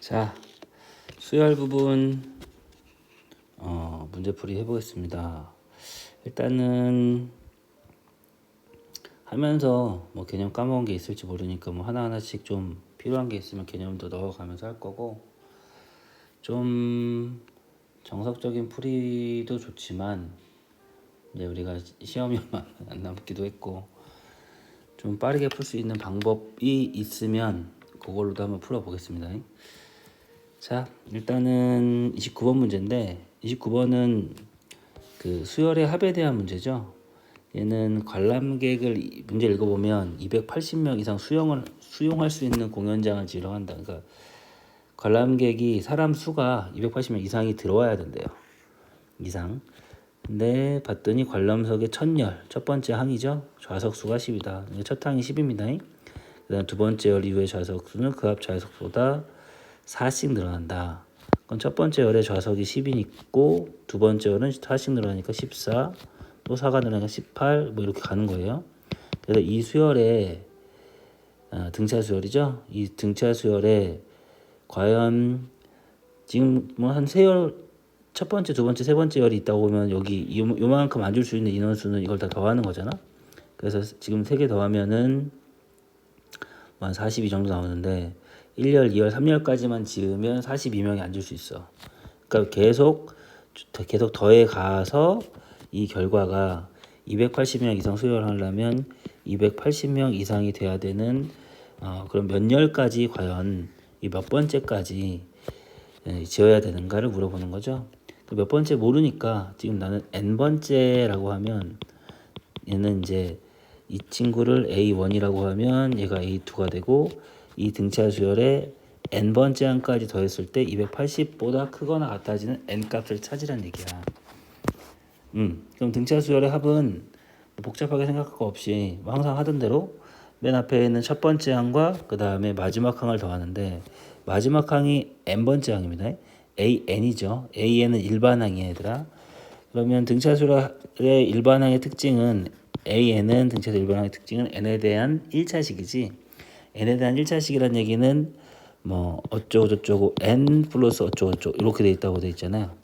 자, 수열 부분 문제풀이 해보겠습니다. 일단은 하면서 뭐 개념 까먹은 게 있을지 모르니까 뭐 하나하나씩 좀 필요한 게 있으면 개념도 넣어가면서 할 거고, 좀 정석적인 풀이도 좋지만 이제 우리가 시험이 안 남기도 했고 좀 빠르게 풀 수 있는 방법이 있으면 그걸로도 한번 풀어보겠습니다. 자, 일단은 29번 문제인데 29번은 그 수열의 합에 대한 문제죠. 얘는 관람객을 문제 읽어보면 280명 이상 수용할 수 있는 공연장을 지정한다. 그러니까 관람객이 사람 수가 280명 이상이 들어와야 된대요. 이상. 근데 봤더니 관람석의 첫 번째 항이죠. 좌석 수가 10이다. 첫 항이 10입니다. 그다음 두 번째 열 이후의 좌석 수는 그 앞 좌석보다 4씩 늘어난다. 그럼 첫 번째 열의 좌석이 10이고 두 번째 열은 4씩 늘어나니까 14, 또 4가 늘어나니까 18, 뭐 이렇게 가는 거예요. 그래서 이 수열에 등차 수열이죠. 이 등차 수열에 과연 지금 뭐 한 세 열, 첫 번째, 두 번째, 세 번째 열이 있다고 보면 여기 요만큼 앉을 수 있는 인원수는 이걸 다 더하는 거잖아. 그래서 지금 3개 더하면은 한 42 정도 나오는데 1열, 2열, 3열까지만 지으면 42명이 앉을 수 있어. 그러니까 계속 더해 가서 이 결과가 280명 이상 수혈하려면 280명 이상이 돼야 되는 그럼 몇 열까지 과연 이 몇 번째까지 지어야 되는가를 물어보는 거죠. 몇 번째 모르니까 지금 나는 n번째라고 하면 얘는 이제 이 친구를 A1이라고 하면 얘가 A2가 되고 이 등차 수열에 n번째 항까지 더했을 때 280보다 크거나 같아지는 n값을 찾으란 얘기야. 그럼 등차 수열의 합은 복잡하게 생각할 거 없이 항상 하던 대로 맨 앞에 있는 첫 번째 항과 그 다음에 마지막 항을 더하는데 마지막 항이 n번째 항입니다. AN이죠. AN은 일반항이야 얘들아. 그러면 등차수열의 일반항의 특징은 AN은 등차수열 일반항의 특징은 n에 대한 1차식이지. n에 대한 1차식이란 얘기는 뭐 어쩌고 저쩌고 n 플러스 어쩌고 저쩌고 이렇게 돼 있다고 돼 있잖아요.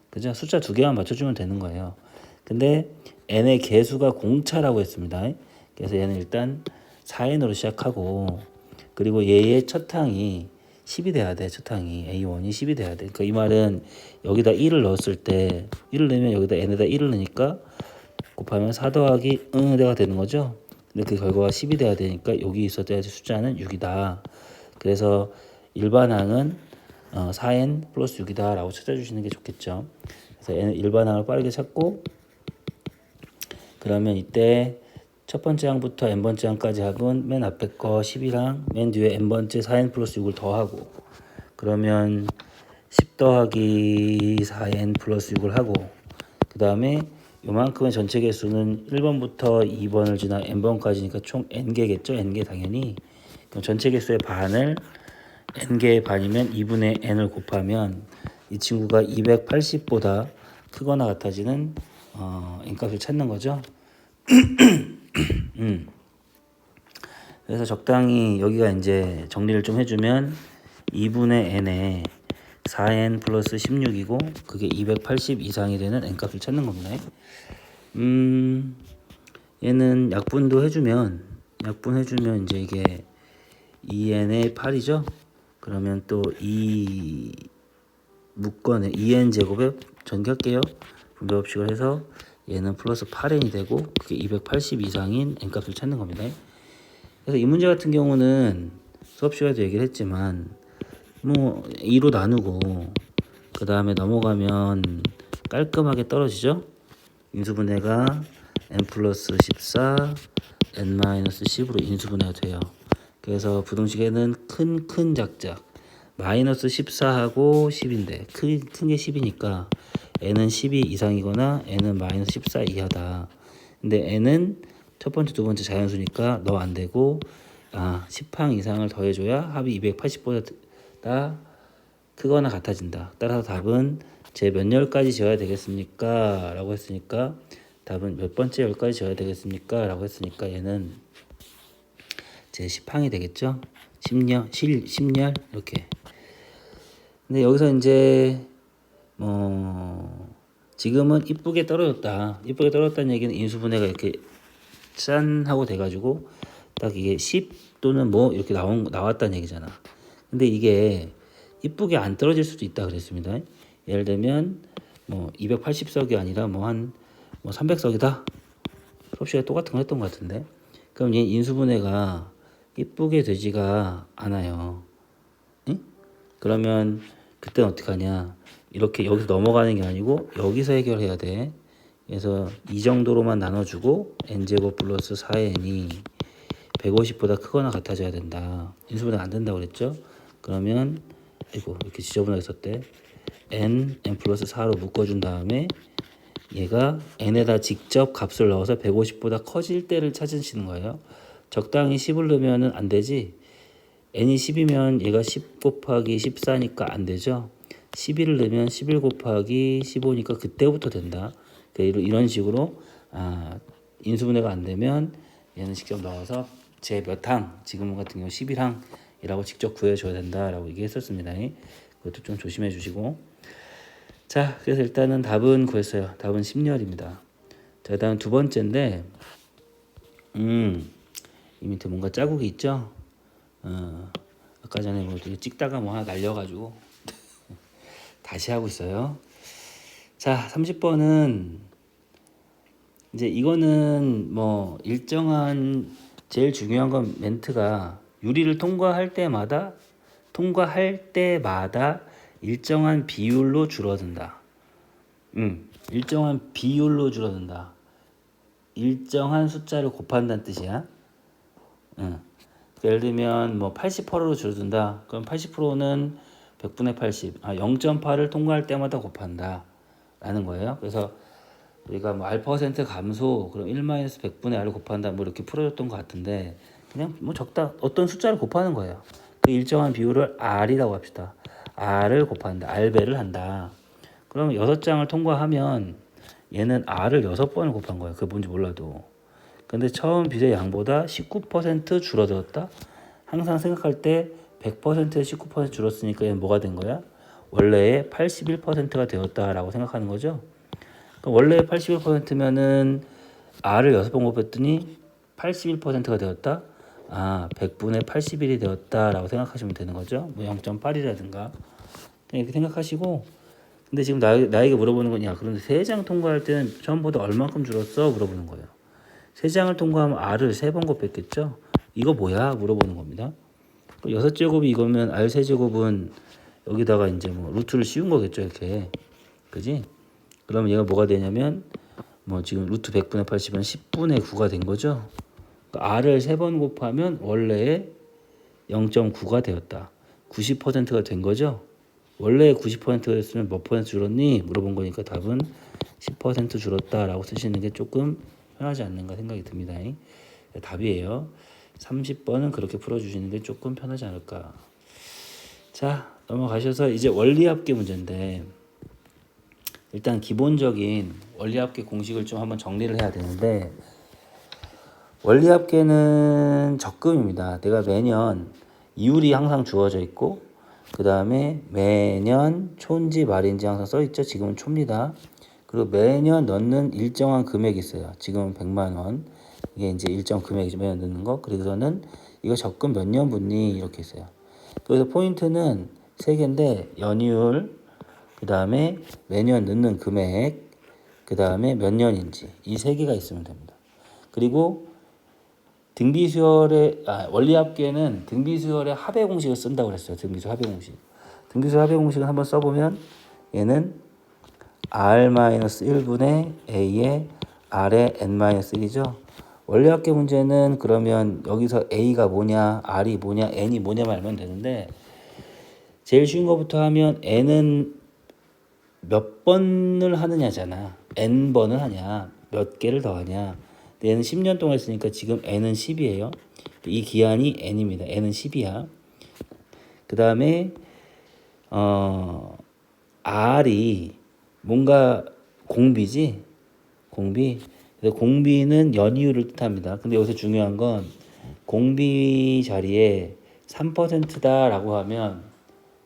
그죠? 숫자 두 개만 맞춰주면 되는 거예요. 근데 n의 개수가 공차라고 했습니다. 그래서 얘는 일단 4n으로 시작하고 그리고 얘의 첫 항이 10이 돼야 돼. 첫 항이 A1이 10이 돼야 돼. 그러니까 이 말은 여기다 1을 넣었을 때 1을 넣으면 여기다 n에다 1을 넣으니까 곱하면 4 더하기 대가 되는 거죠. 근데 그 결과가 10이 돼야 되니까 여기 있었어야 될 숫자는 6이다. 그래서 일반항은 4n 플러스 6이다 라고 찾아주시는 게 좋겠죠. 그래서 n 일반항을 빠르게 찾고 그러면 이때 첫 번째 항부터 n번째 항까지 합은 맨 앞에 거 10이랑 맨 뒤에 n번째 4n 플러스 6을 더하고 그러면 10 더하기 4n 플러스 6을 하고 그 다음에 요만큼의 전체 개수는 1번부터 2번을 지나 n번까지니까 총 n개겠죠. n개 당연히. 그럼 전체 개수의 반을 n개의 반이면 2분의 n을 곱하면 이 친구가 280보다 크거나 같아지는 n값을 찾는 거죠. 그래서 적당히 여기가 이제 정리를 좀 해주면 2분의 n에 4n 플러스 16이고 그게 280 이상이 되는 n값을 찾는 겁니다. 얘는 약분해주면 이제 이게 2n의 8이죠. 그러면 또 이 묶어내 2n 제곱에 전개할게요. 분배법칙을 해서 얘는 플러스 8n이 되고 그게 280 이상인 n값을 찾는 겁니다. 그래서 이 문제 같은 경우는 수업 시간에도 얘기를 했지만 뭐 2로 나누고 그 다음에 넘어가면 깔끔하게 떨어지죠. 인수분해가 n 플러스 14 n 마이너스 10으로 인수분해가 돼요. 그래서 부등식에는 큰 작작 마이너스 14하고 10인데 큰 게 10이니까 n은 12 이상이거나 n은 마이너스 14 이하다. 근데 n은 첫 번째, 두 번째 자연수니까 넣어 안 되고 10항 이상을 더해줘야 합이 280보다 크거나 같아진다. 따라서 답은 제 몇 열까지 지어야 되겠습니까? 라고 했으니까 답은 몇 번째 열까지 지어야 되겠습니까? 라고 했으니까 얘는 제 10항이 되겠죠. 10열 이렇게. 근데 여기서 이제 지금은 이쁘게 떨어졌다. 이쁘게 떨어졌다는 얘기는 인수분해가 이렇게 짠 하고 돼가지고 딱 이게 10 또는 뭐 이렇게 나왔다는 얘기잖아. 근데 이게 이쁘게 안 떨어질 수도 있다 그랬습니다. 예를 들면 뭐 280석이 아니라 뭐 한 300석이다. 수업시간에 똑같은 거 했던 것 같은데. 그럼 얘 인수분해가 이쁘게 되지가 않아요. 응? 그러면 그때는 어떻게 하냐? 이렇게 여기서 넘어가는 게 아니고 여기서 해결해야 돼. 그래서 이 정도로만 나눠주고 n제곱 플러스 4n이 150보다 크거나 같아져야 된다. 인수분해가 안 된다고 그랬죠? 그러면 이거 이렇게 지저분하게 썼대. n 플러스 4로 묶어준 다음에 얘가 n에다 직접 값을 넣어서 150보다 커질 때를 찾으시는 거예요. 적당히 10을 넣으면 안 되지. n이 10이면 얘가 10 곱하기 14니까 안 되죠. 11을 넣으면 11 곱하기 15니까 그때부터 된다. 이런 식으로 인수분해가 안 되면 얘는 직접 넣어서 제 몇 항, 지금 같은 경우 11항이라고 직접 구해줘야 된다라고 얘기했었습니다. 그것도 좀 조심해 주시고. 자, 그래서 일단은 답은 구했어요. 답은 10열입니다. 자, 다음 두 번째인데, 이 밑에 뭔가 자국이 있죠? 아까 전에 뭐 찍다가 뭐 하나 날려가지고 다시 하고 있어요. 자, 30번은 이제 이거는 뭐 일정한 제일 중요한 건 멘트가 유리를 통과할 때마다 일정한 비율로 줄어든다. 일정한 비율로 줄어든다. 일정한 숫자를 곱한다는 뜻이야. 예를 들면 뭐 80%로 줄어든다. 그럼 80%는 100분의 80, 0.8을 통과할 때마다 곱한다. 라는 거예요. 그래서 우리가 뭐 R% 감소, 그럼 1-100분의 R을 곱한다. 뭐 이렇게 풀어줬던 것 같은데, 그냥 뭐 적다, 어떤 숫자를 곱하는 거예요. 그 일정한 비율을 R이라고 합시다. R을 곱한다. R배를 한다. 그럼 6장을 통과하면 얘는 R을 6번을 곱한 거예요. 그게 뭔지 몰라도. 근데 처음 빚의 양보다 19% 줄어들었다? 항상 생각할 때 100%에 19% 줄었으니까 얘는 뭐가 된 거야? 원래의 81%가 되었다라고 생각하는 거죠. 그럼 원래 81%면은 R을 6번 곱했더니 81%가 되었다? 100분의 81이 되었다라고 생각하시면 되는 거죠. 뭐 0.8이라든가. 이렇게 생각하시고, 근데 지금 나에게 물어보는 건, 야, 그런데 3장 통과할 때는 처음보다 얼만큼 줄었어? 물어보는 거예요. 3장을 통과하면 R을 3번 곱했겠죠? 이거 뭐야? 물어보는 겁니다. 6제곱이 이거면 R 세제곱은 여기다가 이제 뭐 루트를 씌운 거겠죠, 이렇게. 그지? 그러면 얘가 뭐가 되냐면, 뭐 지금 루트 100분의 80은 10분의 9가 된 거죠. 그러니까 R을 3번 곱하면 원래의 0.9가 되었다. 90%가 된 거죠. 원래 90%였으면 몇 퍼센트 줄었니? 물어본 거니까 답은 10% 줄었다라고 쓰시는 게 조금 편하지 않는가 생각이 듭니다. 답이에요. 30번은 그렇게 풀어주시는 게 조금 편하지 않을까. 자, 넘어가셔서 이제 원리합계 문제인데, 일단 기본적인 원리합계 공식을 좀 한번 정리를 해야 되는데, 원리합계는 적금입니다. 내가 매년 이율이 항상 주어져 있고, 그 다음에 매년 초인지 말인지 항상 써 있죠. 지금은 초입니다. 그리고 매년 넣는 일정한 금액이 있어요. 지금은 100만 원. 이게 이제 일정 금액이죠. 매년 넣는 거. 그래서는 이거 적금 몇 년 붙니? 이렇게 있어요. 그래서 포인트는 3개인데, 연이율, 그 다음에 매년 넣는 금액, 그 다음에 몇 년인지, 이 3개가 있으면 됩니다. 그리고 원리합계는 등비수열의 합의 공식을 쓴다고 그랬어요. 등비수 합의 공식. 등비수 합의 공식을 한번 써보면 얘는 R-1분의 A의 R의 N-1이죠. 원리합계 문제는 그러면 여기서 A가 뭐냐, R이 뭐냐, N이 뭐냐만 알면 되는데, 제일 쉬운 것부터 하면 N은 몇 번을 하느냐잖아. N번을 하냐, 몇 개를 더하냐. 얘는 10년 동안 했으니까 지금 N은 10이에요. 이 기한이 N입니다. N은 10이야. 그 다음에 R이 뭔가 공비지? 공비. 그래서 공비는 연이율을 뜻합니다. 근데 여기서 중요한 건 공비 자리에 3%다라고 하면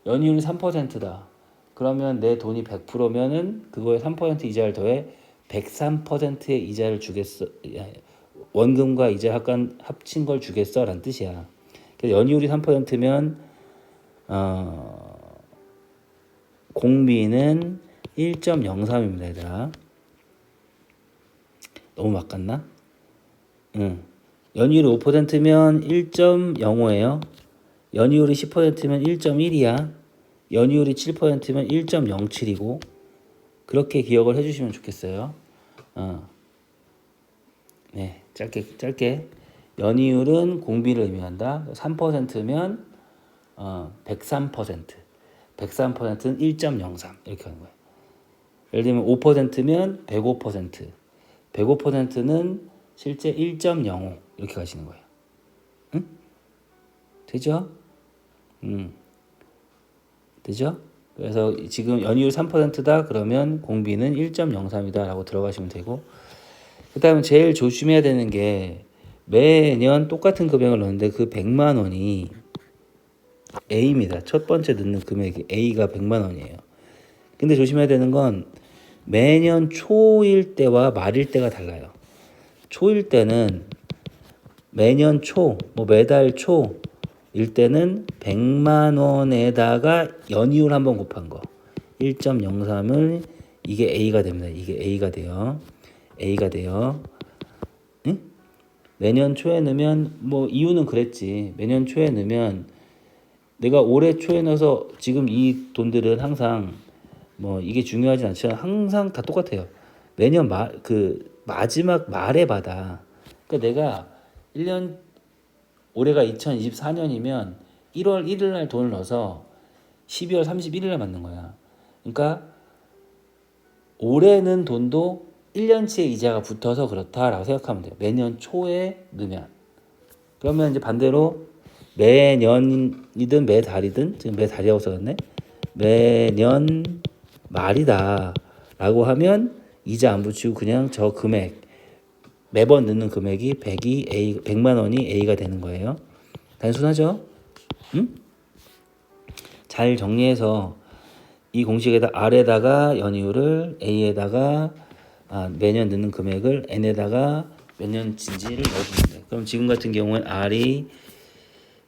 연이율이 3%다. 그러면 내 돈이 100%면은 그거에 3% 이자를 더해 103%의 이자를 주겠어. 원금과 이자 합친 걸 주겠어 라는 뜻이야. 그래서 연이율이 3%면 공비는 1.03입니다 얘들아. 너무 막 같나? 응. 연이율이 5%면 1.05예요. 연이율이 10%면 1.1이야. 연이율이 7%면 1.07이고 그렇게 기억을 해주시면 좋겠어요. 네, 짧게 연이율은 공비를 의미한다. 3%면 103%, 103%는 1.03 이렇게 하는 거예요. 예를 들면 5%면 105%, 105%는 실제 1.05 이렇게 가시는 거예요. 응? 되죠? 되죠? 그래서 지금 연이율 3%다 그러면 공비는 1.03이다 라고 들어가시면 되고, 그 다음에 제일 조심해야 되는 게 매년 똑같은 금액을 넣는데 그 100만 원이 A입니다. 첫 번째 넣는 금액이 A가 100만 원이에요. 근데 조심해야 되는 건 매년 초일 때와 말일 때가 달라요. 초일 때는 매년 초, 뭐 매달 초일 때는 100만 원에다가 연이율 한번 곱한 거 1.03을 이게 A가 됩니다. 이게 A가 돼요. A가 돼요. 응? 매년 초에 넣으면 뭐 이유는 그랬지. 매년 초에 넣으면 내가 올해 초에 넣어서 지금 이 돈들은 항상 뭐 이게 중요하진 않지만 항상 다 똑같아요. 매년 마지막 말에 받아. 그러니까 내가 1년 올해가 2024년이면 1월 1일 날 돈을 넣어서 12월 31일 날 받는 거야. 그러니까 올해는 돈도 1년치의 이자가 붙어서 그렇다라고 생각하면 돼요. 매년 초에 넣으면. 그러면 이제 반대로 매년이든 매달이든 지금 매달이라고 써졌네. 매년 말이다 라고 하면 이자 안 붙이고 그냥 저 금액 매번 넣는 금액이 100만 원이 A가 되는 거예요. 단순하죠? 응? 잘 정리해서 이 공식에다 R에다가 연이율을 A에다가 매년 넣는 금액을 N에다가 매년 진지를 넣어주면 돼요. 그럼 지금 같은 경우는 R이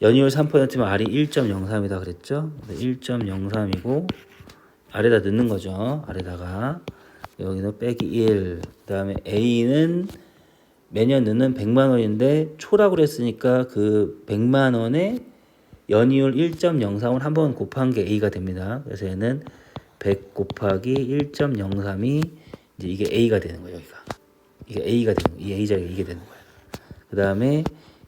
연이율 3%면 R이 1.03이다 그랬죠? 1.03이고 아래다 넣는 거죠. 아래다가 여기는 빼기 1. 그다음에 A는 매년 넣는 100만 원인데 초라고 그랬으니까 그 100만 원에 연이율 1.03을 한번 곱한 게 A가 됩니다. 그래서 얘는 100 곱하기 1.03이 이제 이게 A가 되는 거예요. 여기가 이게 A가 되는 거예요. 이 A 자리가 이게 되는 거예요. 그 다음에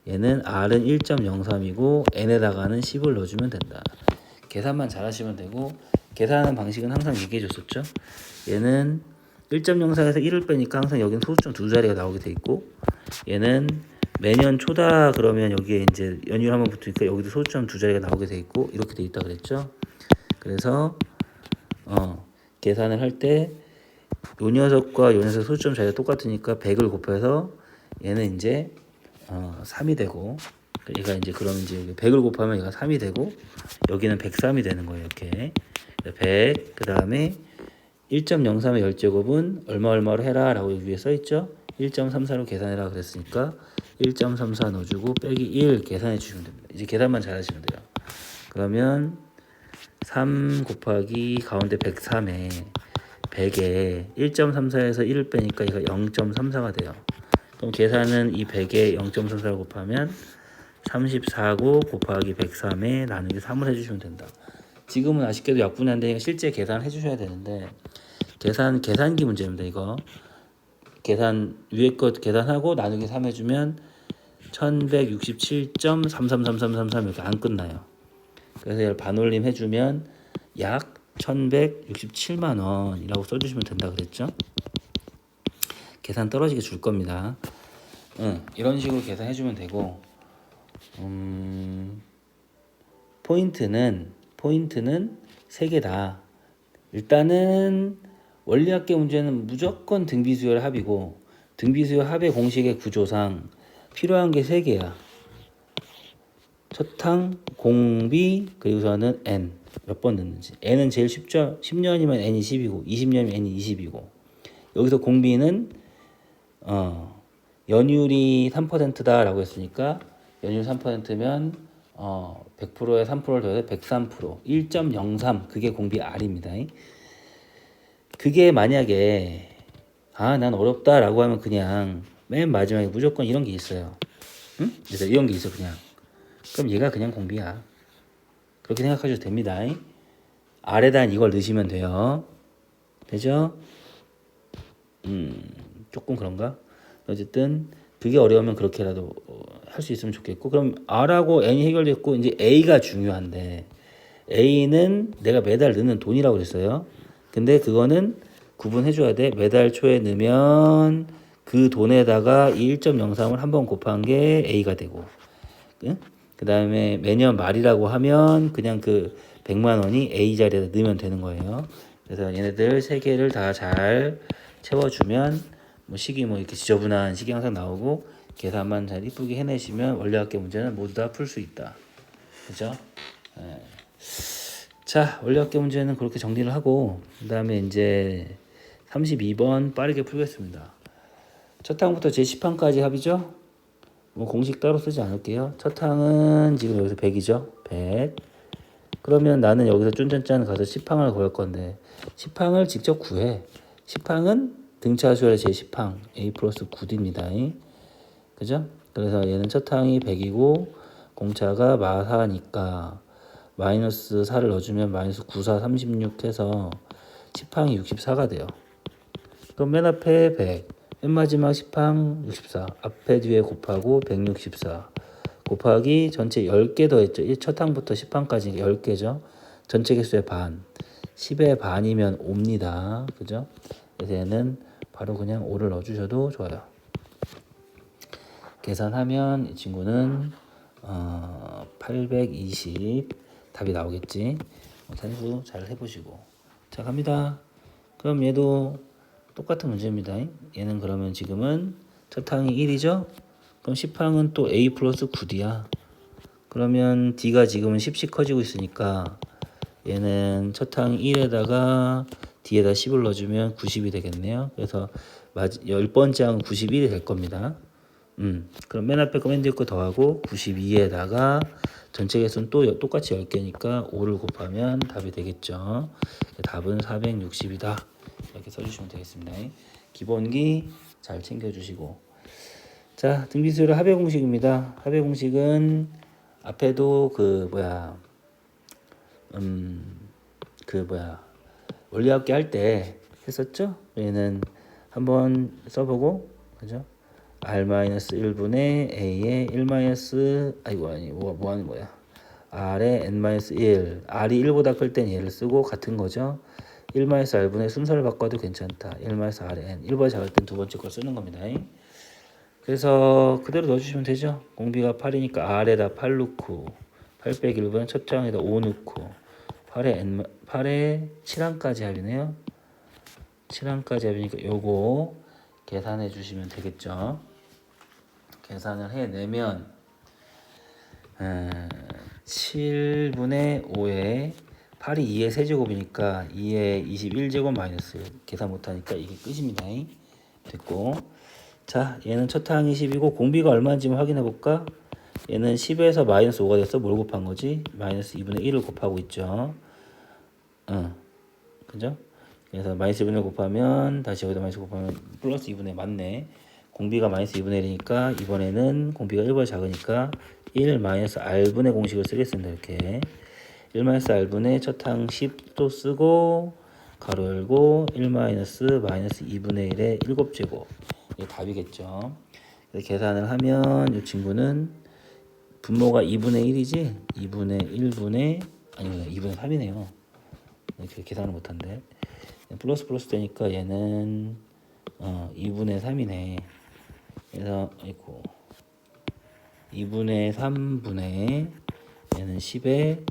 얘는 R은 1.03이고 N에다가는 10을 넣어주면 된다. 계산만 잘하시면 되고 계산하는 방식은 항상 얘기해 줬었죠. 얘는 1.04에서 1을 빼니까 항상 여기는 소수점 두 자리가 나오게 돼 있고 얘는 매년 초다 그러면 여기에 이제 연이율 한번 붙으니까 여기도 소수점 두 자리가 나오게 돼 있고 이렇게 돼 있다 그랬죠. 그래서 계산을 할 때 요 녀석과 요 녀석 소수점 자리가 똑같으니까 100을 곱해서 얘는 이제 3이 되고 얘가 이제 그러면 이제 100을 곱하면 얘가 3이 되고 여기는 103이 되는 거예요. 이렇게 100 그 다음에 1.03의 열제곱은 얼마로 해라 라고 여기 위에 써있죠. 1.34로 계산해라 그랬으니까 1.34 넣어주고 빼기 1 계산해 주시면 됩니다. 이제 계산만 잘 하시면 돼요. 그러면 3 곱하기 가운데 103에 100에 1.34에서 1을 빼니까 얘가 0.34가 돼요. 그럼 계산은 이 100에 0.34를 곱하면 34고 곱하기 103에 나누기 3을 해주시면 된다. 지금은 아쉽게도 약분이 안 되니까 실제 계산을 해주셔야 되는데 계산기 문제입니다. 이거 계산 위에 것 계산하고 나누기 3 해주면 1167.333333 이렇게 안 끝나요. 그래서 이걸 반올림 해주면 약 1167만 원이라고 써주시면 된다 그랬죠. 계산 떨어지게 줄 겁니다. 이런 식으로 계산해주면 되고 포인트는 3개다. 일단은 원리학계 문제는 무조건 등비수열 합이고 등비수열 합의 공식의 구조상 필요한 게 3개야. 첫항, 공비, 그리고서는 N. 몇 번 넣는지. n은 제일 쉽죠. 10년이면 n이 10이고 20년이면 n이 20이고 여기서 공비는 연율이 3%다라고 했으니까 연율 3%면 100%에 3%를 더해서 103%, 1.03 그게 공비 R입니다. 그게 만약에 난 어렵다라고 하면 그냥 맨 마지막에 무조건 이런 게 있어요. 응? 그래서 이런 게 있어 그냥. 그럼 얘가 그냥 공비야. 그렇게 생각하셔도 됩니다. R에다 이걸 넣으시면 돼요. 되죠? 조금 그런가? 어쨌든 그게 어려우면 그렇게라도 할 수 있으면 좋겠고 그럼 R하고 N이 해결됐고 이제 A가 중요한데 A는 내가 매달 넣는 돈이라고 그랬어요. 근데 그거는 구분해 줘야 돼. 매달 초에 넣으면 그 돈에다가 1.03을 한번 곱한 게 A가 되고 그 다음에 매년 말이라고 하면 그냥 그 100만 원이 A 자리에다 넣으면 되는 거예요. 그래서 얘네들 세 개를 다 잘 채워주면 뭐 식이 뭐 이렇게 지저분한 식이 항상 나오고 계산만 잘 이쁘게 해내시면 원리학계 문제는 모두 다 풀 수 있다. 그죠? 예. 자, 원리학계 문제는 그렇게 정리를 하고 그 다음에 이제 32번 빠르게 풀겠습니다. 첫 항부터 제10항까지 합이죠? 뭐 공식 따로 쓰지 않을게요. 첫 항은 지금 여기서 100이죠? 100. 그러면 나는 여기서 쫀짠짠 가서 10항을 구할 건데 10항을 직접 구해. 10항은 등차수열의 제10항 A 플러스 9D입니다. 그죠? 그래서 얘는 첫 항이 100이고 공차가 마사니까 마이너스 4를 넣어주면 마이너스 9, 4, 36 해서 10항이 64가 돼요. 그럼 맨 앞에 100, 맨 마지막 10항 64, 앞에 뒤에 곱하고 164 곱하기 전체 10개 더했죠. 첫 항부터 10항까지 10개죠. 전체 개수의 반, 10의 반이면 5입니다. 그죠? 그래서 얘는 바로 그냥 5를 넣어주셔도 좋아요. 계산하면 이 친구는 820 답이 나오겠지. 산수 잘 해보시고. 자 갑니다. 그럼 얘도 똑같은 문제입니다. 얘는 그러면 지금은 첫 항이 1이죠. 그럼 10항은 또 A 플러스 9D야. 그러면 D가 지금은 10씩 커지고 있으니까 얘는 첫 항 1에다가 D에다 10을 넣어주면 90이 되겠네요. 그래서 10번째 항은 91이 될 겁니다. 그럼 맨 앞에 거 맨 뒤에 거 더하고 92에다가 전체 개수는 또 똑같이 10개니까 5를 곱하면 답이 되겠죠. 답은 460이다. 이렇게 써주시면 되겠습니다. 기본기 잘 챙겨주시고 자 등비수열의 합의 공식입니다. 합의 공식은 앞에도 원리합계 할 때 했었죠. 얘는 한번 써보고 그죠? R-1분의 A의 1 뭐 하는 거야? R의 N-1 R이 1보다 클 땐 얘를 쓰고 같은 거죠. 1-R분의 순서를 바꿔도 괜찮다. 1-R의 N 1보다 작을 땐 두 번째 걸 쓰는 겁니다. 그래서 그대로 넣어주시면 되죠. 공비가 8이니까 R에다 8 넣고 8 빼기 1분의 첫 장에다 5 넣고 8에 7항까지 합이네요. 7항까지 합이니까 요거 계산해 주시면 되겠죠. 계산을 해내면 7분의 5에 8이 2의 세제곱이니까 2의 21제곱 마이너스 계산 못하니까 이게 끝입니다. 됐고 자 얘는 첫 항이 10이고 공비가 얼마인지 확인해 볼까? 얘는 10에서 마이너스 5가 됐어. 뭘 곱한 거지? 마이너스 2분의 1을 곱하고 있죠. 그죠? 그래서 마이너스 2분의 1 곱하면 다시 여기다 마이너스 곱하면 플러스 2분의 맞네. 공비가 마이너스 2분의 1이니까 이번에는 공비가 1보다 작으니까 1 마이너스 R분의 공식을 쓰겠습니다. 이렇게 1 마이너스 R분의 첫 항 10도 쓰고 가로 열고 1 마이너스 2분의 1의 7제곱 이게 답이겠죠. 그래서 계산을 하면 이 친구는 분모가 2분의 1이지 2분의 1분의 아니구나 2분의 3이네요. 이렇게 계산을 못한데 플러스 되니까 얘는 2분의 3이네. 그래서 2분의 3분의 얘는 10에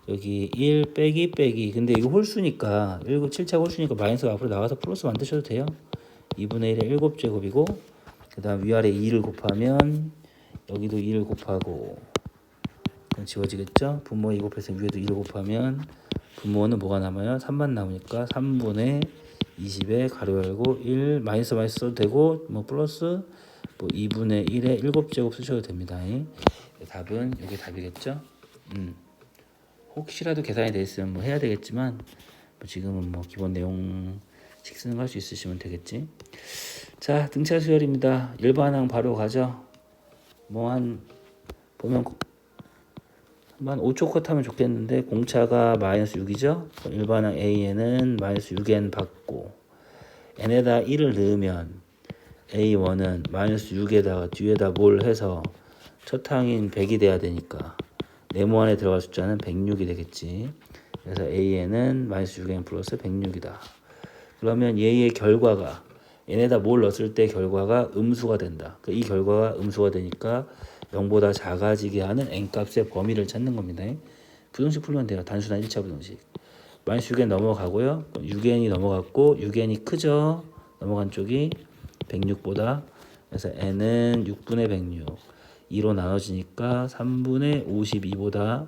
여기 1 빼기 근데 이거 홀수니까 1곱 7차 홀수니까 마이너스가 앞으로 나와서 플러스 만드셔도 돼요. 2분의 1의 7제곱이고 그 다음 위아래 2를 곱하면 여기도 2를 곱하고 그럼 지워지겠죠? 분모 2 곱해서 위에도 1을 곱하면 분모는 뭐가 남아요? 3만 남으니까 3분의 20에 가로 열고 1 마이너스 마이너스 써도 되고 뭐 플러스 뭐 2분의 1에 7제곱 쓰셔도 됩니다. 답은 이게 답이겠죠? 혹시라도 계산이 돼 있으면 뭐 해야 되겠지만 뭐 지금은 뭐 기본 내용식 쓰는 거 할 수 있으시면 되겠지. 자, 등차 수열입니다. 일반항 바로 가죠. 뭐 한 보면 한 5초 컷 하면 좋겠는데 공차가 마이너스 6이죠. 일반항 A에는 마이너스 6n 받고 n에다 1을 넣으면 A1은 마이너스 6에다가 뒤에다 뭘 해서 첫 항인 100이 돼야 되니까 네모 안에 들어갈 숫자는 106이 되겠지. 그래서 A에는 마이너스 6n 플러스 106이다. 그러면 얘의 결과가 n에다 뭘 넣었을 때 결과가 음수가 된다. 이 결과가 음수가 되니까 0보다 작아지게 하는 n값의 범위를 찾는 겁니다. 부등식 풀면 돼요. 단순한 1차 부등식. 마이너스 6n 넘어가고요. 6n이 넘어갔고 6n이 크죠. 넘어간 쪽이 106보다. 그래서 n은 6분의 106. 2로 나눠지니까 3분의 52보다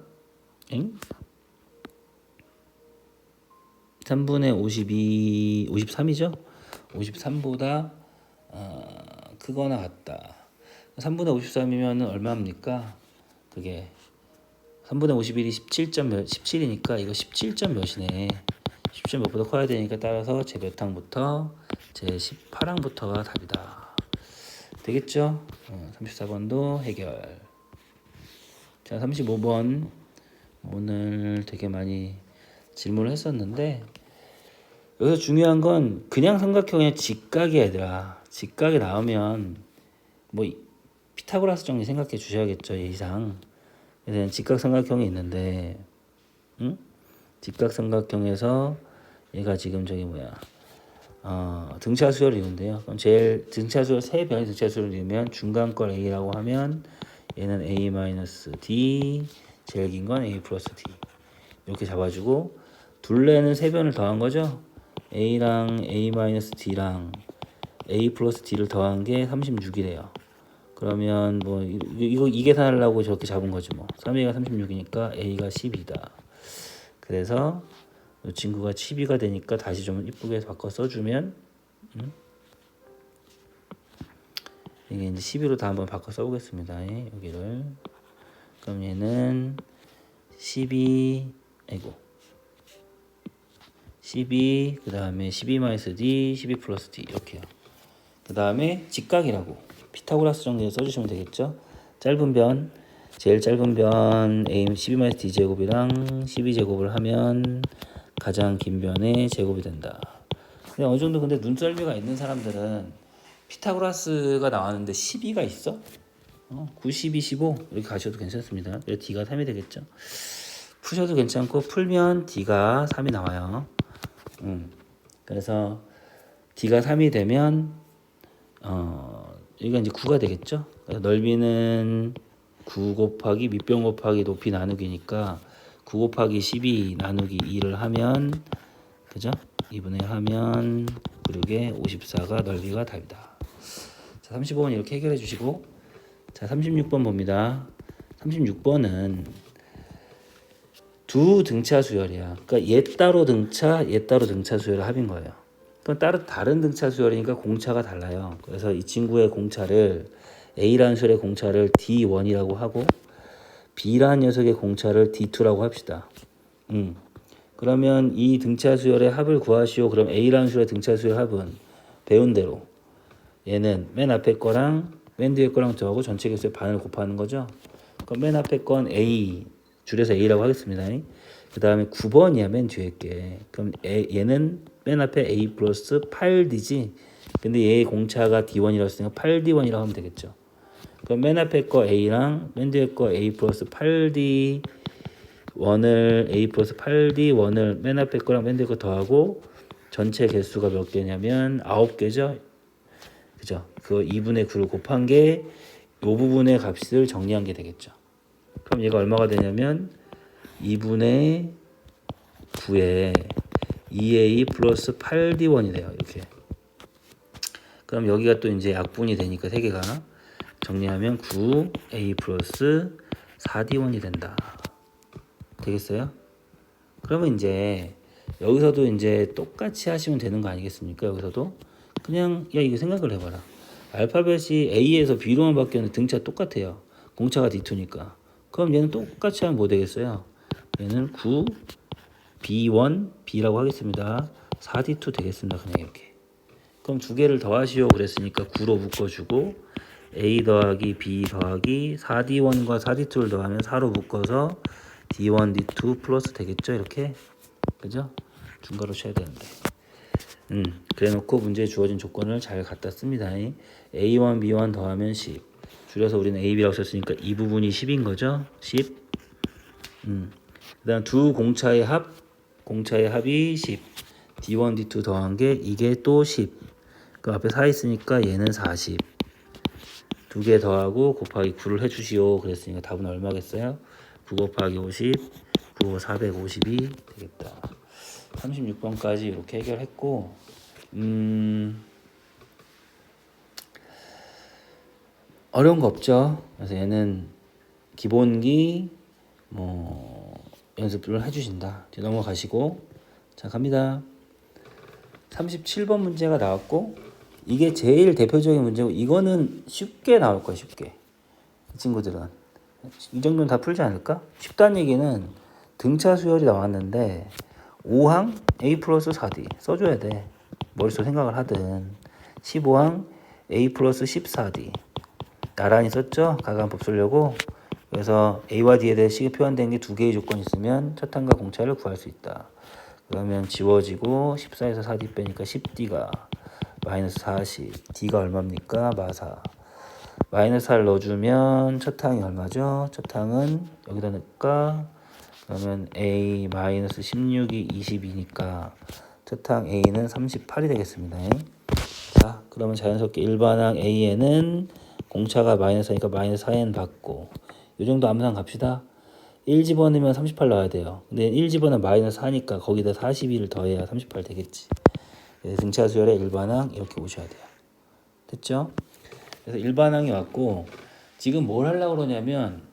3분의 52, 53이죠? 53보다 크거나 같다. 3분의 53이면 얼마입니까? 그게 3분의 51이 17이니까 이거 17점 몇이네. 10점 몇보다 커야 되니까 따라서 제 몇 항부터 제 18항부터가 답이다. 되겠죠? 34번도 해결. 자, 35번 오늘 되게 많이 질문을 했었는데 여기서 중요한 건 그냥 삼각형의 직각이 얘들아. 직각이 나오면 뭐 피타고라스 정리 생각해 주셔야겠죠. 예의상. 그래서 직각 삼각형이 있는데 직각 삼각형에서 얘가 지금 저기 등차 수열을 이룬대요. 그럼 제일 등차 수열 세 변의 등차 수열을 이루면 중간 걸 A라고 하면 얘는 A-D, 제일 긴 건 A 플러스 D 이렇게 잡아주고 둘레는 세 변을 더한 거죠. A랑 A-D랑 A 플러스 D를 더한 게 36이래요. 그러면 뭐 이거 이 계산하려고 저렇게 잡은 거지 뭐. 3A가 36이니까 A가 12다. 그래서 이 친구가 12가 되니까 다시 좀 이쁘게 바꿔 써주면 이게 이제 12로 다 한번 바꿔 써보겠습니다. 여기를. 그럼 얘는 12 그 다음에 12-D, 12 플러스 D 이렇게요. 그 다음에 직각이라고 피타고라스 정리에 써주시면 되겠죠. 짧은 변, 제일 짧은 변 A 12-D 제곱이랑 12제곱을 하면 가장 긴 변의 제곱이 된다. 근데 어느 정도 근데 눈썰미가 있는 사람들은 피타고라스가 나왔는데 12가 있어? 9, 12, 15 이렇게 가셔도 괜찮습니다. 그래서 D가 3이 되겠죠. 푸셔도 괜찮고 풀면 D가 3이 나와요. 그래서 D가 3이 되면 여기가 이제 9가 되겠죠. 그래서 넓이는 9 곱하기 밑변 곱하기 높이 나누기니까 9 곱하기 12 나누기 2를 하면 그죠? 2분의 하면 9에 54가 넓이가 답이다. 자, 35번 이렇게 해결해 주시고 자, 36번 봅니다. 36번은 두 등차 수열이야. 그러니까 얘 따로 등차 수열의 합인 거예요. 그럼 따로 다른 등차 수열이니까 공차가 달라요. 그래서 이 친구의 공차를 A라는 수열의 공차를 D1이라고 하고 B라는 녀석의 공차를 D2라고 합시다. 그러면 이 등차 수열의 합을 구하시오. 그럼 A라는 수열의 등차 수열 합은 배운 대로 얘는 맨 앞에 거랑 맨 뒤에 거랑 더하고 전체 개수의 반을 곱하는 거죠. 그럼 맨 앞에 건 A 줄여서 A라고 하겠습니다. 그 다음에 9번이야 맨 뒤에 게. 그럼 얘는 맨 앞에 A 플러스 8D지. 근데 얘의 공차가 D1이라고 했으니까 8D1이라고 하면 되겠죠. 그럼 맨 앞에 거 A랑 맨 뒤에 거 A 플러스 8D 원을 A 플러스 8D 원을 맨 앞에 거랑 맨 뒤에 거 더하고 전체 개수가 몇 개냐면 9개죠. 그죠? 그 2분의 9를 곱한 게 이 부분의 값을 정리한 게 되겠죠. 그럼 얘가 얼마가 되냐면 2분의 9에 2A 플러스 8D1이 돼요. 이렇게. 그럼 여기가 또 이제 약분이 되니까 세 개가 정리하면 9A 플러스 4D1이 된다. 되겠어요? 그러면 이제 여기서도 이제 똑같이 하시면 되는 거 아니겠습니까? 여기서도 그냥 야 이거 생각을 해봐라. 알파벳이 A에서 B로만 바뀌었는데 등차 똑같아요. 공차가 D2니까. 그럼 얘는 똑같이 하면 뭐 되겠어요? 얘는 9 B1 B라고 하겠습니다. 4D2 되겠습니다. 그냥 이렇게. 그럼 두 개를 더하시오 그랬으니까 9로 묶어주고 A 더하기 B 더하기 4D1과 4D2를 더하면 4로 묶어서 D1, D2 플러스 되겠죠? 이렇게. 그죠? 중괄호 쳐야 되는데. 그래 놓고 문제에 주어진 조건을 잘 갖다 씁니다. A1, B1 더하면 10. 줄여서 우리는 A, B라고 썼으니까 이 부분이 10인 거죠? 10. 그 다음 두 공차의 합이 10. D1, D2 더한 게 이게 또 10. 그 앞에 4 있으니까 얘는 40. 두 개 더하고 곱하기 9를 해주시오. 그랬으니까 답은 얼마겠어요? 9 곱하기 50, 9, 450이 되겠다. 36번까지 이렇게 해결했고, 어려운 거 없죠. 그래서 얘는 기본기 연습을 해주신다. 뒤 넘어가시고, 자 갑니다. 37번 문제가 나왔고, 이게 제일 대표적인 문제고, 이거는 쉽게 나올 거야. 쉽게. 이 친구들은 이 정도는 다 풀지 않을까? 쉽다는 얘기는 등차 수열이 나왔는데 5항 A 플러스 4D 써줘야 돼. 머릿속 생각을 하든. 15항 A 플러스 14D 나란히 썼죠? 가감법 쓰려고. 그래서 A와 D에 대해 식이 표현된 게 두 개의 조건이 있으면 첫 항과 공차를 구할 수 있다. 그러면 지워지고 14에서 4D 빼니까 10D가 마이너스 40. D가 얼마입니까? 마사. 마이너스 4를 넣어주면 첫 항이 얼마죠? 첫 항은 여기다 넣을까? 그러면 A 마이너스 16이 22니까 첫 항 A는 38이 되겠습니다. 자, 그러면 자연스럽게 일반항 A에는 공차가 마이너스 4니까 마이너스 4n 받고 이 정도 암산 갑시다. 1 집어넣으면 38 나와야 돼요. 근데 1 집어넣으면 마이너스 4니까 거기다 42를 더해야 38 되겠지. 그래서 등차 수열의 일반항 이렇게 오셔야 돼요. 됐죠? 그래서 일반항이 왔고 지금 뭘 하려고 그러냐면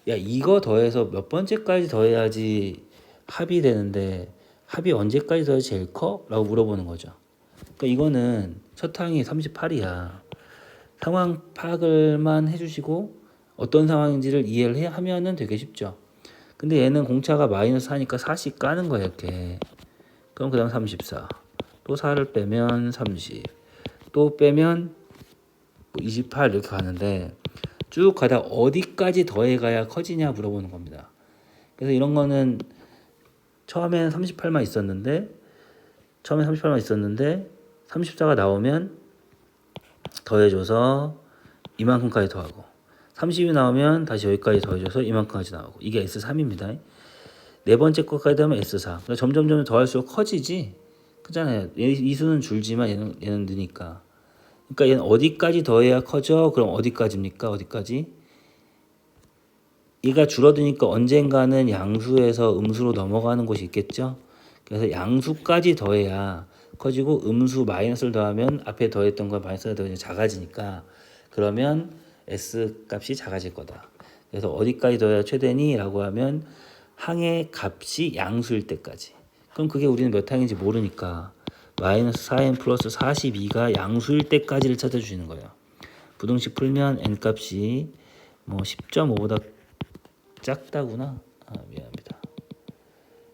야 이거 더해서 몇 번째까지 더해야지 합이 되는데 합이 언제까지 더해야 제일 커? 라고 물어보는 거죠. 그러니까 이거는 첫 항이 38이야. 상황 파악을만 해주시고 어떤 상황인지를 이해를 하면은 되게 쉽죠. 근데 얘는 공차가 마이너스 4니까 4씩 까는 거야 이렇게. 그럼 그 다음 34. 또 4를 빼면 30. 또 빼면 28 이렇게 가는데 쭉 가다 어디까지 더해가야 커지냐 물어보는 겁니다. 그래서 이런 거는 처음에는 38만 있었는데 34가 나오면 더해줘서 이만큼까지 더하고 30이 나오면 다시 여기까지 더해줘서 이만큼까지 나오고 이게 S3입니다. 네 번째 것까지 더하면 S4. 그러니까 점점 더할수록 커지지. 그잖아요. 이 수는 줄지만 얘는 느니까. 그러니까 얘는 어디까지 더해야 커져? 그럼 어디까지입니까? 어디까지? 얘가 줄어드니까 언젠가는 양수에서 음수로 넘어가는 곳이 있겠죠? 그래서 양수까지 더해야 커지고 음수 마이너스를 더하면 앞에 더했던 거 마이너스가 더해서 작아지니까 그러면 S 값이 작아질 거다. 그래서 어디까지 더해야 최대니? 라고 하면 항의 값이 양수일 때까지. 그럼 그게 우리는 몇 항인지 모르니까 마이너스 4n 플러스 42가 양수일 때까지를 찾아주시는 거예요. 부등식 풀면 n 값이 10.5보다 작다구나. 미안합니다.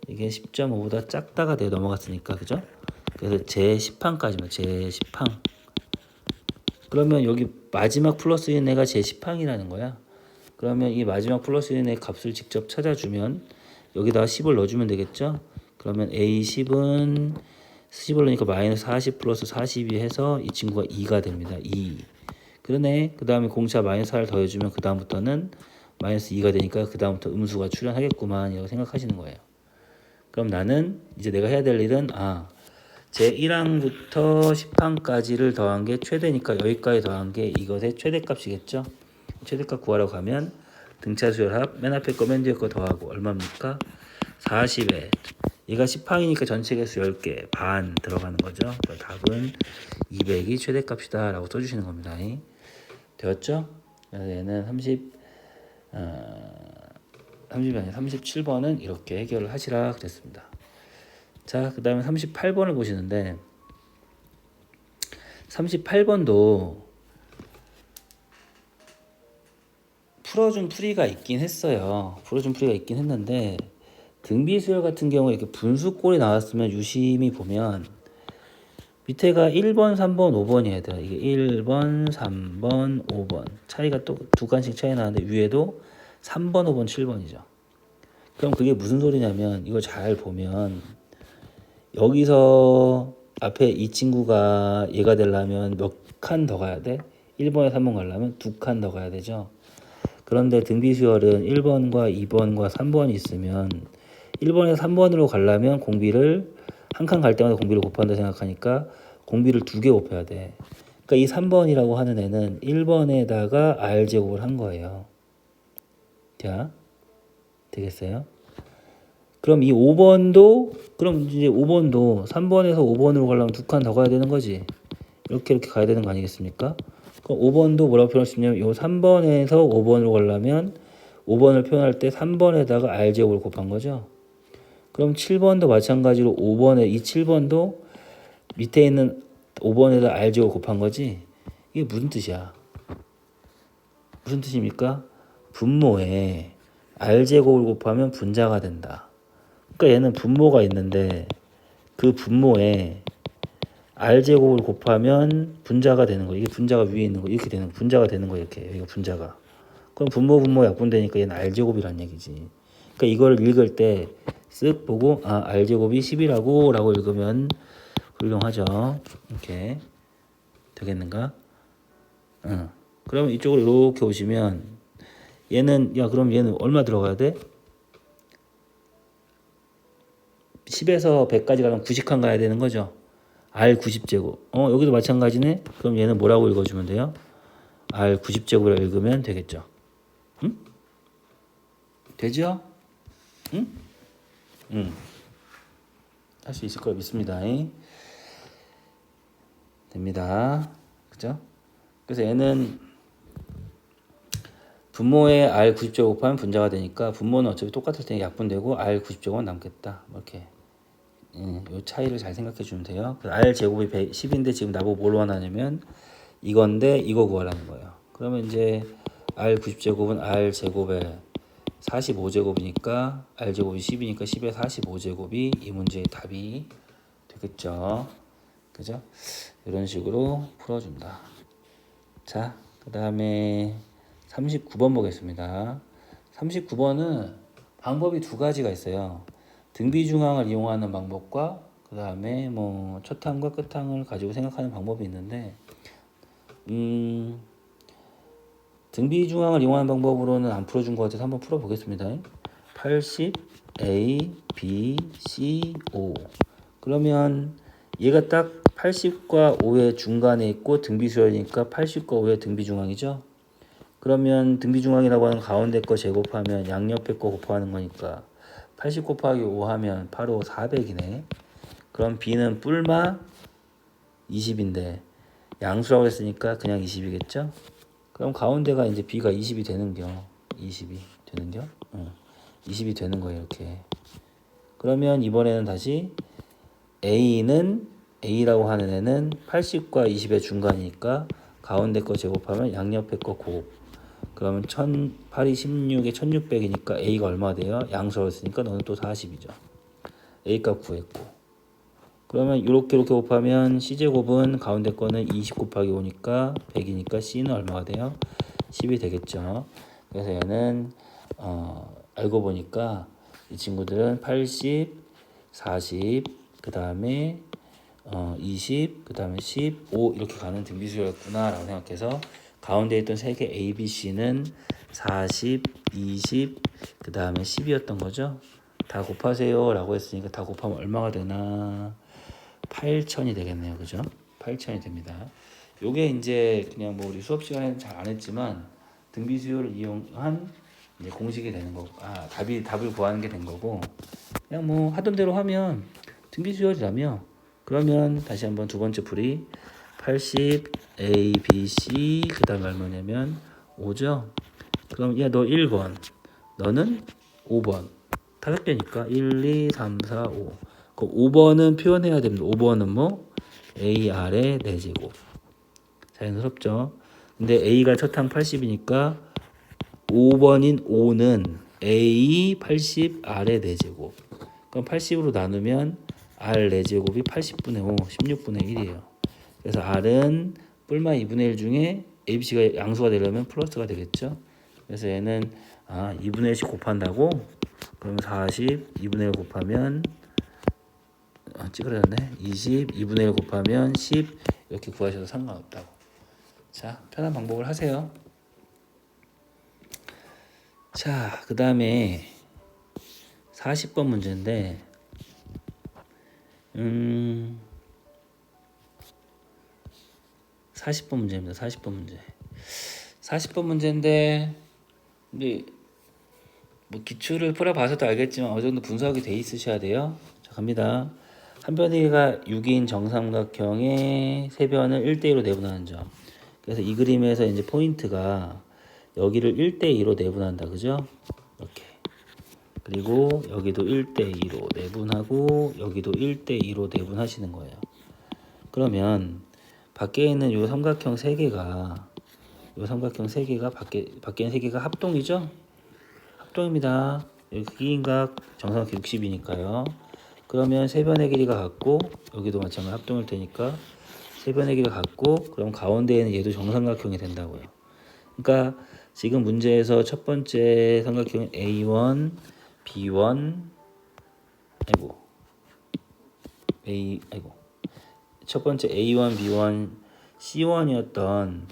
이게 10.5보다 작다가 돼 넘어갔으니까 그죠? 그래서 제10항까지만 제10항. 그러면 여기 마지막 플러스 1의 애가 제10항이라는 거야. 그러면 이 마지막 플러스 1의 값을 직접 찾아주면 여기다가 10을 넣어주면 되겠죠? 그러면 A10은 10을 넣으니까 마이너스 40 플러스 42 해서 이 친구가 2가 됩니다. 2. 그러네. 그 다음에 공차 마이너스 4를 더해주면 그 다음부터는 마이너스 2가 되니까 그 다음부터 음수가 출현하겠구만 이라고 생각하시는 거예요. 그럼 나는 이제 내가 해야 될 일은 제 1항부터 10항까지를 더한 게 최대니까 여기까지 더한 게 이것의 최대값이겠죠. 최대값 구하러 가면 등차 수열합 맨 앞에 거 맨 뒤에 거 더하고 얼마입니까? 40에 얘가 10항이니까 전체 개수 10개 반 들어가는 거죠. 답은 200이 최대값이다 라고 써주시는 겁니다. 되었죠? 그래서 얘는 30이 아니라 37번은 이렇게 해결을 하시라 그랬습니다. 자, 그 다음에 38번을 보시는데 38번도 풀어준 풀이가 있긴 했어요. 풀어준 풀이가 있긴 했는데 등비수열 같은 경우에 이렇게 분수꼴이 나왔으면 유심히 보면 밑에가 1번, 3번, 5번이어야 돼요. 이게 1번, 3번, 5번 차이가 또 두 칸씩 차이 나는데 위에도 3번, 5번, 7번이죠. 그럼 그게 무슨 소리냐면 이거 잘 보면 여기서 앞에 이 친구가 얘가 되려면 몇 칸 더 가야 돼? 1번에 3번 가려면 2칸 더 가야 되죠. 그런데 등비수열은 1번과 2번과 3번이 있으면 1번에서 3번으로 가려면 공비를 한 칸 갈 때마다 공비를 곱한다 생각하니까 공비를 2개 곱해야 돼. 그러니까 이 3번이라고 하는 애는 1번에다가 r제곱을 한 거예요. 자, 되겠어요? 그럼 이 5번도 그럼 이제 5번도 3번에서 5번으로 가려면 2칸 더 가야 되는 거지. 이렇게 가야 되는 거 아니겠습니까? 그럼 5번도 뭐라고 표현할 수 있냐면 이 3번에서 5번으로 가려면 5번을 표현할 때 3번에다가 r제곱을 곱한 거죠. 그럼 7번도 마찬가지로 5번에 이 7번도 밑에 있는 5번에다 r제곱 곱한 거지. 이게 무슨 뜻이야? 무슨 뜻입니까? 분모에 r제곱을 곱하면 분자가 된다. 그러니까 얘는 분모가 있는데 그 분모에 r제곱을 곱하면 분자가 되는 거. 이게 분자가 위에 있는 거. 이렇게 되는 거. 분자가 되는 거. 이렇게 여기가 분자가. 그럼 분모 약분되니까 얘는 r제곱이란 얘기지. 그러니까 이걸 읽을 때 쓱 보고 아 r제곱이 10이라고 라고 읽으면 훌륭하죠. 이렇게 되겠는가? 응. 그러면 이쪽으로 이렇게 오시면 얘는 그럼 얘는 얼마 들어가야 돼? 10에서 100까지 가면 90칸 가야 되는 거죠. R 90제곱. 여기도 마찬가지네. 그럼 얘는 뭐라고 읽어주면 돼요? R 90제곱으로 읽으면 되겠죠. 응? 되죠? 응? 응. 할 수 있을 걸 믿습니다. 됩니다. 그죠? 그래서 얘는 분모에 R 90제곱 곱하면 분자가 되니까 분모는 어차피 똑같을 테니 약분되고 R 90제곱은 남겠다. 이렇게. 이 차이를 잘 생각해 주면 돼요. R 제곱이 10인데 지금 나보고 뭘 원하냐면 이건데 이거 구하라는 거예요. 그러면 이제 R 90제곱은 R 제곱에 45제곱이니까 R 제곱이 10이니까 10에 45제곱이 이 문제의 답이 되겠죠. 그죠? 이런 식으로 풀어준다. 자, 그 다음에 39번 보겠습니다. 39번은 방법이 두 가지가 있어요. 등비중앙을 이용하는 방법과 그 다음에 뭐 첫항과 끝항을 가지고 생각하는 방법이 있는데 등비중앙을 이용하는 방법으로는 안 풀어준 것 같아서 한번 풀어보겠습니다. 80 A, B, C, O 그러면 얘가 딱 80과 5의 중간에 있고 등비수열이니까 80과 5의 등비중앙이죠. 그러면 등비중앙이라고 하는 가운데 거 제곱하면 양옆에 거 곱하는 거니까 80 곱하기 5 하면 바로 400이네. 그럼 B는 뿔마 20인데 양수라고 했으니까 그냥 20이겠죠? 그럼 가운데가 이제 B가 20이 되는겨. 20이 되는겨? 20이 되는 거예요, 이렇게. 그러면 이번에는 다시 A라고 하는 애는 80과 20의 중간이니까 가운데 거 제곱하면 양옆에 거 곱. 그러면 8이 16에 1600이니까 A가 얼마 돼요? 양수라고 했으니까 너는 또 40이죠. A값 구했고. 그러면 이렇게 곱하면 C제곱은 가운데 거는 20 곱하기 5니까 100이니까 C는 얼마가 돼요? 10이 되겠죠. 그래서 얘는 알고 보니까 이 친구들은 80, 40, 그 다음에 20, 그 다음에 10, 5 이렇게 가는 등비수열이었구나 라고 생각해서 가운데 있던 세 개 A, B, C는 40, 20, 그 다음에 10이었던 거죠. 다 곱하세요 라고 했으니까 다 곱하면 얼마가 되나 8,000이 되겠네요. 그죠? 8,000이 됩니다. 요게 이제 그냥 뭐 우리 수업 시간에는 잘 안 했지만 등비수열을 이용한 이제 공식이 되는 거고 답을 구하는 게 된 거고 그냥 뭐 하던 대로 하면 등비수열이라며 그러면 다시 한번 두 번째 풀이 80 A, B, C 그 다음에 얼마냐면 5죠. 그럼 야 너 1번 너는 5번. 다섯 개니까 1, 2, 3, 4, 5. 그 5번은 표현해야 됩니다. 5번은 뭐? AR의 4제곱. 자연스럽죠? 근데 A가 첫항 80이니까 5번인 5는 A 80 R의 4제곱. 그럼 80으로 나누면 R 4제곱이 80분의 5, 16분의 1이에요. 그래서 R은 뿔마 2분의 1 중에 ABC가 양수가 되려면 플러스가 되겠죠. 그래서 얘는 2분의 1씩 곱한다고? 그럼 40, 2분의 1 곱하면 찌그러졌네. 20, 2분의 1 곱하면 10 이렇게 구하셔도 상관없다고. 자, 편한 방법을 하세요. 자, 그 다음에 40번 문제인데 40번 문제입니다. 40번 문제. 40번 문제인데 근데 뭐 기출을 풀어봐서도 알겠지만 어느 정도 분석이 돼 있으셔야 돼요. 자, 갑니다. 한 변이가 6인 정삼각형의 세 변을 1대2로 내분하는 점. 그래서 이 그림에서 이제 포인트가 여기를 1대2로 내분한다. 그죠? 이렇게. 그리고 여기도 1대2로 내분하고 여기도 1대2로 내분하시는 거예요. 그러면 밖에 있는 요 삼각형 3개가 밖에 있는 3개가 합동이죠? 합동입니다. 여기 기인각 정삼각형 60이니까요. 그러면 세 변의 길이가 같고 여기도 마찬가지 합동일 테니까 세 변의 길이가 같고 그럼 가운데에는 얘도 정삼각형이 된다고요. 그러니까 지금 문제에서 첫 번째 삼각형은 A1, B1 첫 번째 A1, B1, C1이었던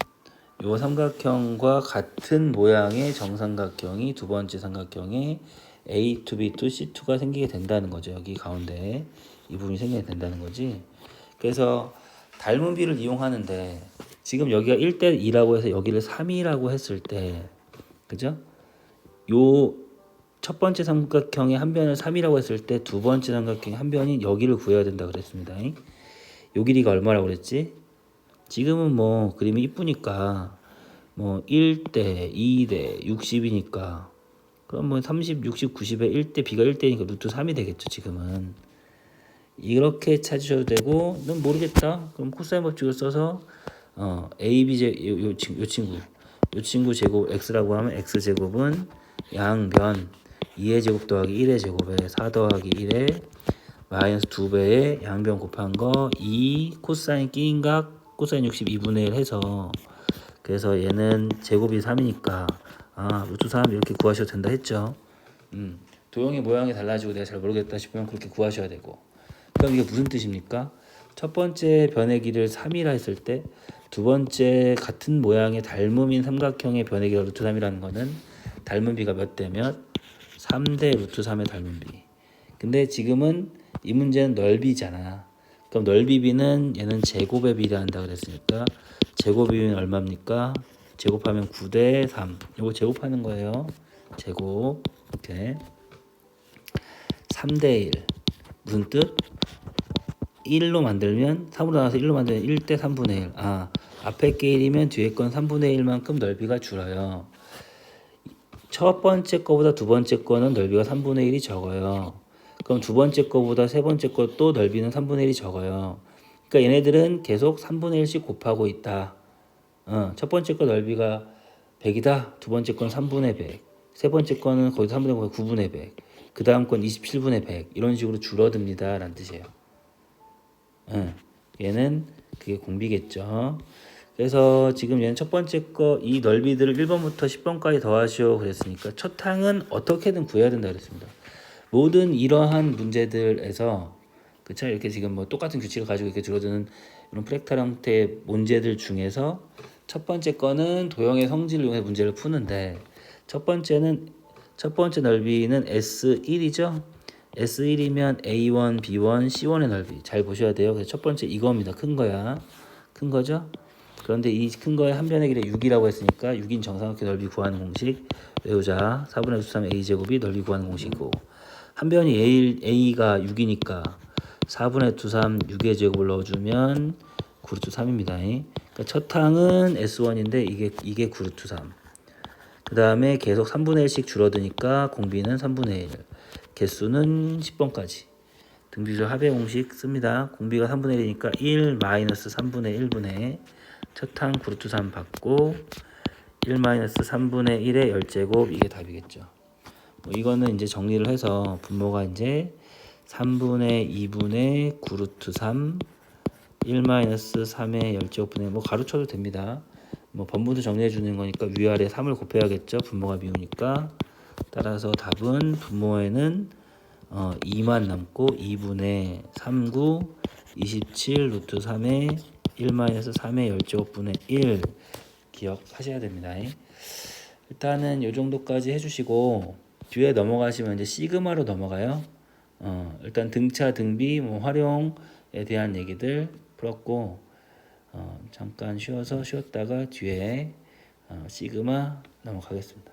요 삼각형과 같은 모양의 정삼각형이 두 번째 삼각형에 A2, B2, C2가 생기게 된다는 거죠. 여기 가운데 이 부분이 생기게 된다는 거지. 그래서 닮은 비를 이용하는데 지금 여기가 1대2라고 해서 여기를 3이라고 했을 때 그죠? 요 첫 번째 삼각형의 한 변을 3이라고 했을 때 두 번째 삼각형의 한 변이 여기를 구해야 된다 그랬습니다. 요 길이가 얼마라고 그랬지? 지금은 뭐 그림이 이쁘니까 뭐 1대, 2대, 60이니까 그럼 뭐 30, 60, 90에 1대, B가 1대니까 루트 3이 되겠죠. 지금은 이렇게 찾으셔도 되고 넌 모르겠다. 그럼 코사인 법칙을 써서 A, B 요 친구 제곱 X라고 하면 X제곱은 양변 2의 제곱 더하기 1의 제곱에 4 더하기 1에 마이너스 2배의 양변 곱한 거 2 코사인 끼인각 코사인 62분의 1 해서 그래서 얘는 제곱이 3이니까 루트 3 이렇게 구하셔도 된다 했죠. 도형의 모양이 달라지고 내가 잘 모르겠다 싶으면 그렇게 구하셔야 되고. 그럼 이게 무슨 뜻입니까? 첫 번째 변의 길이를 3이라 했을 때 두 번째 같은 모양의 닮음인 삼각형의 변의 길이가 루트 3이라는 거는 닮은 비가 몇 대 몇? 3대 루트 3의 닮은 비. 근데 지금은 이 문제는 넓이잖아. 그럼 넓이 비는 얘는 제곱의 비례 한다 그랬으니까 제곱의 비는 얼마입니까? 제곱하면 9대 3. 이거 제곱하는 거예요. 제곱. 이렇게 3대 1. 무슨 뜻? 1로 만들면 3으로 나와서 1로 만들면 1대 3분의 1. 앞에 게 1이면 뒤에 건 3분의 1만큼 넓이가 줄어요. 첫 번째 거보다 두 번째 거는 넓이가 3분의 1이 적어요. 그럼 두 번째 거보다 세 번째 것도 넓이는 3분의 1이 적어요. 그러니까 얘네들은 계속 3분의 1씩 곱하고 있다. 첫 번째 거 넓이가 100이다. 두 번째 건 3분의 100. 세 번째 거는 거의 3분의 1, 9분의 100. 그 다음 건 27분의 100. 이런 식으로 줄어듭니다. 라는 뜻이에요. 얘는 그게 공비겠죠. 그래서 지금 얘는 첫 번째 거 이 넓이들을 1번부터 10번까지 더하시오 그랬으니까 첫 항은 어떻게든 구해야 된다 그랬습니다. 모든 이러한 문제들에서 그쵸 이렇게 지금 뭐 똑같은 규칙을 가지고 이렇게 줄어드는 이런 프랙탈 형태의 문제들 중에서 첫 번째 거는 도형의 성질을 이용해 문제를 푸는데 첫 번째 넓이는 S1이죠. S1이면 A1, B1, C1의 넓이 잘 보셔야 돼요. 그래서 첫 번째 이겁니다. 큰 거야. 큰 거죠. 그런데 이 큰 거에 한 변의 길이 6이라고 했으니까 6인 정삼각형 넓이 구하는 공식 외우자. 4분의 3 A제곱이 넓이 구하는 공식이고 한 변이 A가 6이니까 4분의 3 6의 제곱을 넣어주면 9루트 3입니다. 그러니까 첫 항은 S1인데 이게 9루트 3. 그 다음에 계속 3분의 1씩 줄어드니까 공비는 3분의 1, 개수는 10번까지. 등비조 합의 공식 씁니다. 공비가 3분의 1이니까 1 마이너스 3분의 1분의 첫항 구루트 3 받고 1 마이너스 3분의 1의 열제곱, 이게 답이겠죠. 뭐 이거는 이제 정리를 해서 분모가 이제 3분의 2분의 구루트 3 1 마이너스 3의 열제곱분의, 뭐 가로쳐도 됩니다. 뭐 번분도 정리해 주는 거니까 위아래 3을 곱해야겠죠. 분모가 미우니까. 따라서 답은 분모에는 2만 남고 2분의 39 27 루트 3의 1 마이너스 3의 열제곱분의 1 기억하셔야 됩니다. 일단은 요 정도까지 해주시고 뒤에 넘어가시면 이제 시그마로 넘어가요. 일단 등차 등비 뭐 활용에 대한 얘기들 풀었고, 잠깐 쉬었다가 뒤에 시그마 넘어가겠습니다.